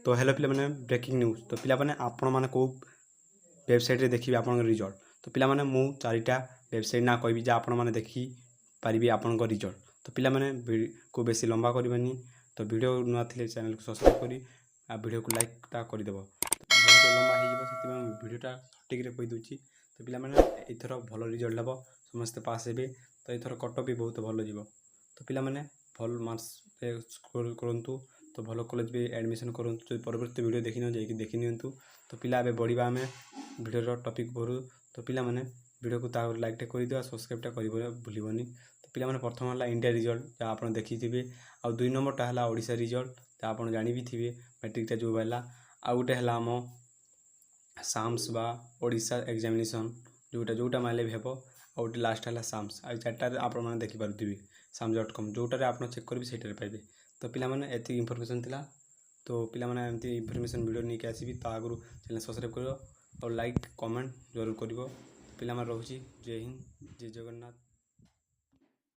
तो हेलो पिला माने ब्रेकिंग न्यूज तो पिला माने आपण माने को वेबसाइट रे देखिबे आपन रिजल्ट तो पिला माने मु चारिटा वेबसाइट ना कहबी जे आपण माने देखि पारिबे आपन रिजल्ट तो पिला माने को बेसी लंबा करबानी तो वीडियो न थिले चैनल को सब्सक्राइब करी आ वीडियो को लाइक ता कर देबो बहुत लंबा हे जिवो सेति में वीडियोटा ठीक रे कहि दोची तो पिला माने एथरो भलो रिजल्ट लेबो समस्त पास हेबे तो एथरो कट भी बहुत भलो जिवो तो पिला माने भल मार्क्स स्कोर करंतु तो भल कॉलेज भी एडमिशन करंतु जो परवर्ती वीडियो देखि न जाई देखि नियंतु तो पिला बे बढ़िबा हमें वीडियो रो टॉपिक भरू तो पिला माने वीडियो को ता लाइक टे करि दियो सब्सक्राइब टा करिबो भूलिबोनी तो पिला माने प्रथम हला इंडिया रिजल्ट जा आपण देखि थिबे आ दुई नंबर टा हला ओडिसा रिजल्ट ता आपण जानि भी थिबे मैट्रिक टा जो बाला आ उटे हला हम साम्स बा ओडिसा एग्जामिनेशन जोटा माले भी हेबो आ उटे लास्ट हला साम्स आ चारटा आपण माने देखि पारुथिबे sams.com जोटारे आपण चेक करबे सेटारे पाइबे तो पिला माने एति इंफॉर्मेशन थिला तो पिला माने एमती इंफॉर्मेशन वीडियो नहीं के आसीबी ता आगु चैनल सब्सक्राइब करियो और लाइक कमेंट जरूर करियो पिला माने रहउची जय हिंद जय जगन्नाथ।